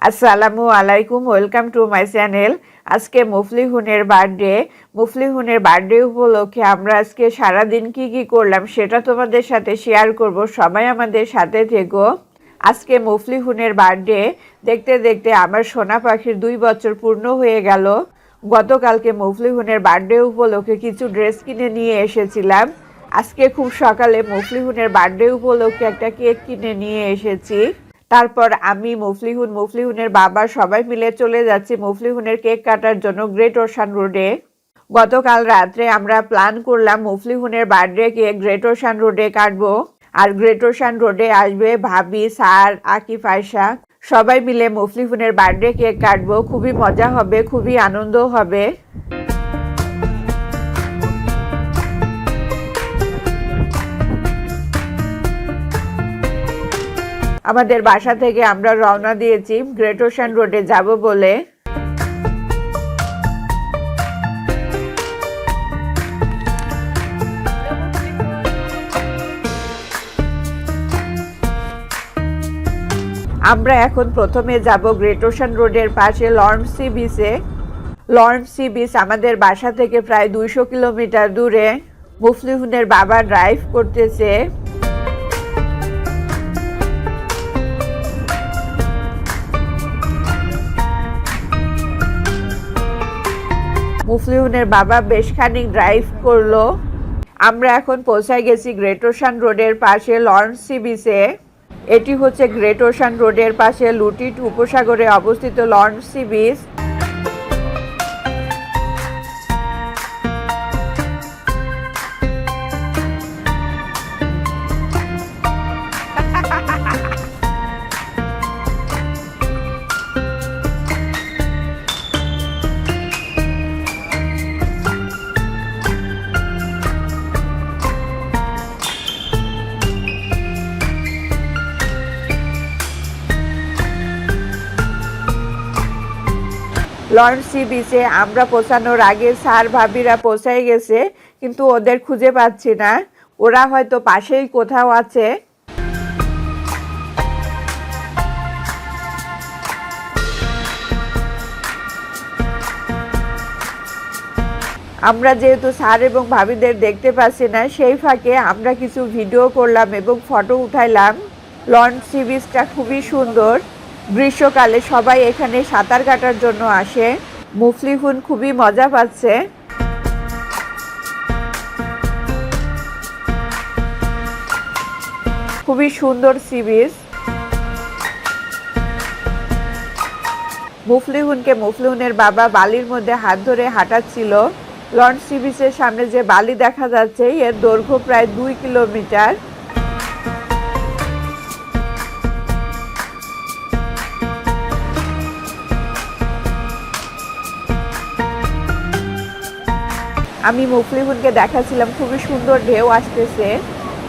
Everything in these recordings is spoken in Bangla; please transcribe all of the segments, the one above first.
আসসালামু আলাইকুম, ওয়েলকাম টু মাই চ্যানেল। আজকে মুফলিহুনের বার্থডে উপলক্ষে আমরা আজকে সারাদিন কি করলাম সেটা তোমাদের সাথে শেয়ার করব। সবাই আমাদের সাথে থেকো। আজকে মুফলিহুনের বার্থডে, দেখতে দেখতে আমার সোনা পাখির 2 বছর পূর্ণ হয়ে গেল। গতকালকে মুফলিহুনের বার্থডে উপলক্ষে কিছু ড্রেস কিনে নিয়ে এসেছিলাম। আজকে খুব সকালে মুফলিহুনের বার্থডে উপলক্ষে একটা কেক কিনে নিয়ে এসেছি। তারপর আমি মুফলিহুনের বাবা সবাই মিলে চলে যাচ্ছি মুফলিহুনের কেক কাটার জন্য গ্রেট ওশান রোডে। গতকাল রাত্রে আমরা প্ল্যান করলাম মুফলিহুনের বার্থডে কেক গ্রেট ওশান রোডে কাটবো। আর গ্রেট ওশান রোডে আসবে ভাবি, স্যার, আকিফ, আয়শা, সবাই মিলে মুফলিহুনের বার্থডে কেক কাটবো। খুবই মজা হবে, খুবই আনন্দ হবে। আমাদের বাসা থেকে আমরা রওনা দিয়েছি গ্রেট ওশান রোডে যাব বলে। আমরা এখন প্রথমে যাব গ্রেট ওশান রোডের পাশে লরেন্স সি বিচে। লরেন্স সি বিচ আমাদের বাসা থেকে প্রায় 200 কিলোমিটার দূরে। মুফলিহুনের বাবা ড্রাইভ করতেছে। মুফলিহুনের বাবা বেশ খানিক ড্রাইভ করলো। আমরা এখন পৌঁছায় গেছি গ্রেট ওশান রোডের পাশে লরেন্স সি বিচে। এটি হচ্ছে গ্রেট ওশান রোডের পাশে লুটিট উপসাগরে অবস্থিত Lawrence sea beach. Lawrence sea বিচে আমরা পৌঁছানোর আগে স্যার ভাবিরা পৌঁছায় গেছে, কিন্তু ওদের খুঁজে পাচ্ছি না। ওরা হয়তো পাশেই কোথাও আছে। আমরা যেহেতু স্যার এবং ভাবিদের দেখতে পাচ্ছি না, সেই ফাঁকে আমরা কিছু ভিডিও করলাম এবং ফটো উঠাইলাম। লরেন্স সি বিচটা খুবই সুন্দর। গ্রীষ্মকালে সবাই এখানে সাঁতার কাটার জন্য আসে। মুফলিহুন খুবই মজা পাচ্ছে। খুবই সুন্দর সি বিচ। মুফলিহুনের বাবা বালির মধ্যে হাত ধরে হাঁটাচ্ছিল। লরেন্স সি বিচের সামনে যে বালি দেখা যাচ্ছে এর দৈর্ঘ্য প্রায় 2 কিলোমিটার। আমি মুফলিহুনকে দেখাচ্ছিলাম, খুবই সুন্দর ঢেউ আসতেছে।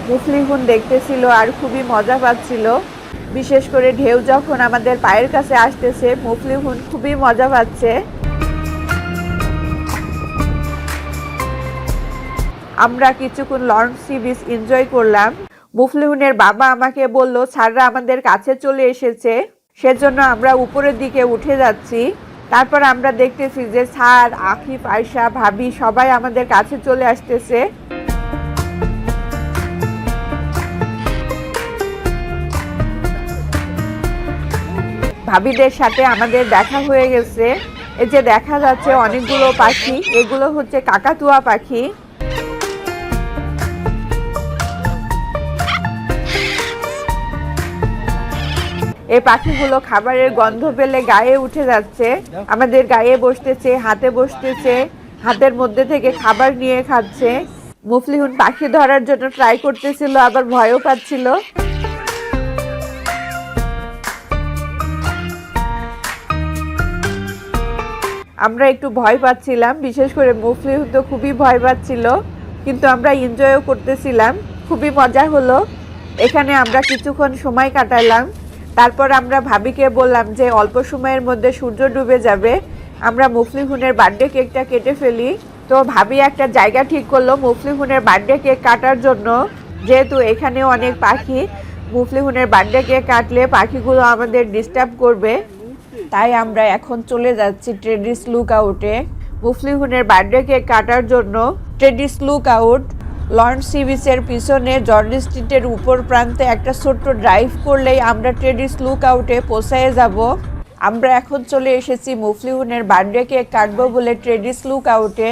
মুফলিহুন দেখতেছিল আর খুবই মজা পাচ্ছিল। বিশেষ করে ঢেউ যখন আমাদের পায়ের কাছে আসতেছে, মুফলিহুন খুবই মজা পাচ্ছে। আমরা কিছুক্ষণ লরেন্স সি বিচ এনজয় করলাম। মুফলিহুনের বাবা আমাকে বলল স্যাররা আমাদের কাছে চলে এসেছে, সেজন্য আমরা উপরের দিকে উঠে যাচ্ছি। তারপর আমরা দেখতেছি যে স্যার, আকিফ, আয়শা, ভাবি সবাই আমাদের কাছে চলে আসতেছে। ভাবিদের সাথে আমাদের দেখা হয়ে গেছে। এই যে দেখা যাচ্ছে অনেকগুলো পাখি, এগুলো হচ্ছে কাকাতুয়া পাখি। এই পাখিগুলো খাবারের গন্ধ পেলে গায়ে উঠে যাচ্ছে, আমাদের গায়ে বসতেছে, হাতে বসতেছে, হাতের মধ্যে থেকে খাবার নিয়ে খাচ্ছে। মুফলিহুন পাখি ধরার জন্য ট্রাই করতেছিল, আবার ভয়ও পাচ্ছিল। আমরা একটু ভয় পাচ্ছিলাম, বিশেষ করে মুফলিহুন তো খুবই ভয় পাচ্ছিল, কিন্তু আমরা এনজয়ও করতেছিলাম। খুবই মজা হলো। এখানে আমরা কিছুক্ষণ সময় কাটালাম। তারপর আমরা ভাবিকে বললাম যে অল্প সময়ের মধ্যে সূর্য ডুবে যাবে, আমরা মুফলিহুনের বার্থডে কেকটা কেটে ফেলি। তো ভাবি একটা জায়গা ঠিক করলো মুফলিহুনের বার্থডে কেক কাটার জন্য। যেহেতু এখানেও অনেক পাখি, মুফলিহুনের বার্থডে কেক কাটলে পাখিগুলো আমাদের ডিস্টার্ব করবে, তাই আমরা এখন চলে যাচ্ছি ট্রেডিস লুকআউটে মুফলিহুনের বার্থডে কেক কাটার জন্য। ট্রেডিস লুকআউট লঞ্চ সি বিচের পিছনে জর্জ স্ট্রিটের উপর প্রান্তে একটা ছোট্ট ড্রাইভ করলেই আমরা ট্রেডিস লুকআউটে পৌঁছায় যাব। আমরা এখন চলে এসেছি মুফলিহুনের বার্থডে কেক কাটবো বলে ট্রেডিস লুকআউটে।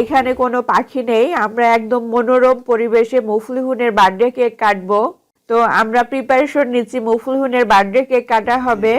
এখানে কোনো পাখি নেই, আমরা একদম মনোরম পরিবেশে মুফলিহুনের বার্থডে কেক কাটবো। তো আমরা প্রিপারেশন নিচ্ছি, মুফলিহুনের বার্থডে কেক কাটা হবে।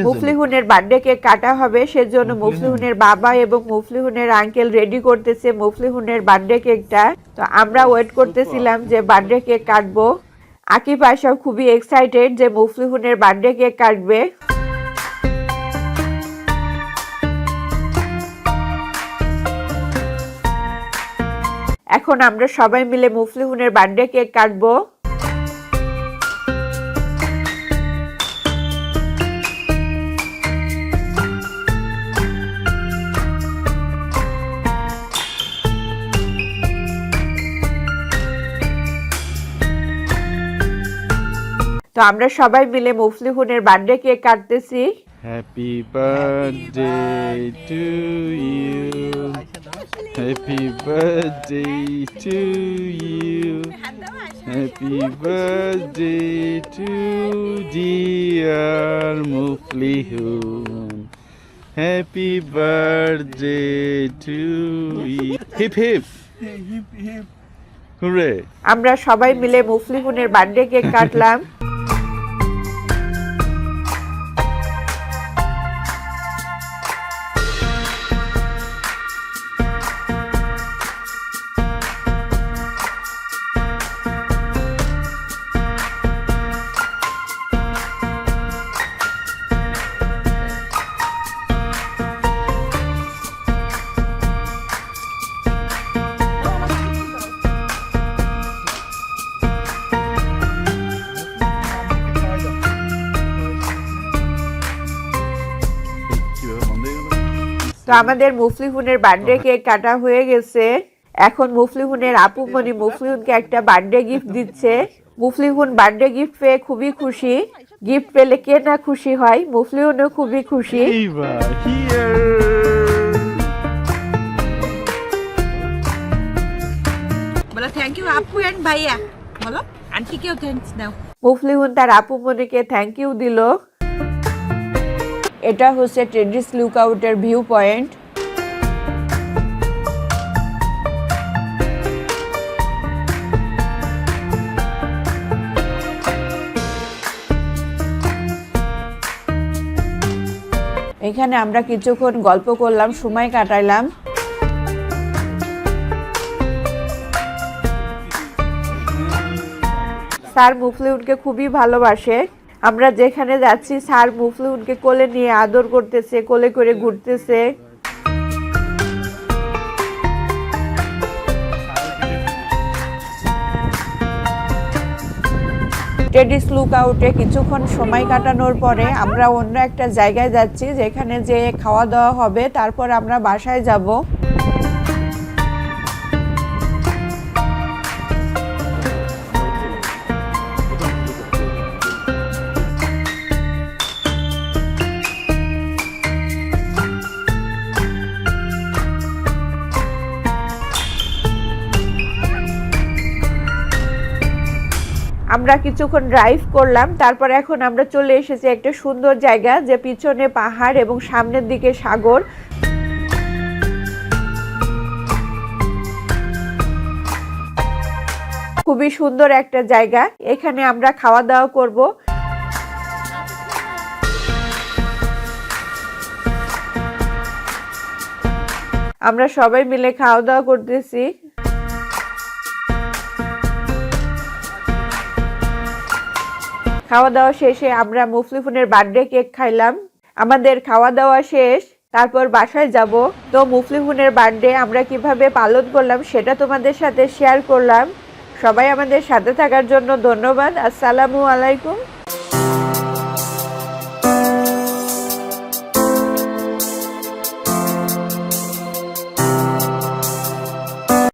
মুফলিহুনের বার্থডে কেক কাটা হবে, সেজন্য মুফলিহুনের বাবা এবং মুফলিহুনের আঙ্কেল রেডি করতেছে মুফলিহুনের বার্থডে কেকটা। তো আমরা ওয়েট করতেছিলাম যে বার্থডে কেক কাটবো। আকিব আয়শা খুবই এক্সাইটেড যে মুফলিহুনের বার্থডে কেক কাটবে। এখন আমরা সবাই মিলে মুফলিহুনের বার্থডে কেক কাটবো। তো আমরা সবাই মিলে মুফলিহুনের বার্থডে কেক কাটতেছি। Happy birthday to you, happy birthday to you, happy birthday to dear Muflihun, happy birthday to you. Hip hip hurray. আমরা সবাই মিলে মুফলিহুনের বার্থডে কেক কাটলাম। তো আমাদের মুফলিহুনের বার্থডে কেক কাটা হয়ে গেছে। এখন মুফলিহুনের আপুমনি মুফলিহুনকে একটা বার্থডে গিফট দিচ্ছে। মুফলিহুন বার্থডে গিফট পেয়ে খুবই খুশি। গিফট পেলে কে না খুশি হয়, মুফলিহুনও খুবই খুশি। বলো থ্যাংক ইউ আপু এন্ড ভাইয়া, বলো আন্টিকেও থ্যাঙ্কস দাও। মুফলিহুন তার আপুমনিকে থ্যাংক ইউ দিল। এটা হচ্ছে ট্রেডিস লুকআউটের ভিউ পয়েন্ট। এখানে আমরা কিছুক্ষণ গল্প করলাম, সময় কাটাইলাম। স্যার মুফলিহুনকে খুবই ভালোবাসে। আমরা যেখানে যাচ্ছি স্যার মুফলিহুনকে কোলে নিয়ে আদর করতেছে, কোলে করে ঘুরতেছে। ট্রেডিস লুকআউটে কিছুক্ষণ সময় কাটানোর পরে আমরা অন্য একটা জায়গায় যাচ্ছি, যেখানে যে খাওয়া দাওয়া হবে, তারপর আমরা বাসায় যাব। আমরা কিছুক্ষণ ড্রাইভ করলাম, তারপর এখন আমরা চলে এসেছি একটা সুন্দর জায়গা, যে পিছনে পাহাড় এবং সামনের দিকে সাগর। খুবই সুন্দর একটা জায়গা, এখানে আমরা খাওয়া দাওয়া করব। আমরা সবাই মিলে খাওয়া দাওয়া করতেছি। খাওয়া দাওয়া শেষে আমরা মুফলিহুনের বার্থডে কেক খাইলাম। আমাদের খাওয়া দাওয়া শেষ, তারপর বাসায় যাব। তো মুফলিহুনের বার্থডে আমরা কিভাবে পালন করলাম সেটা তোমাদের সাথে শেয়ার করলাম। সবাই আমাদের সাথে থাকার জন্য ধন্যবাদ। আসসালামু আলাইকুম।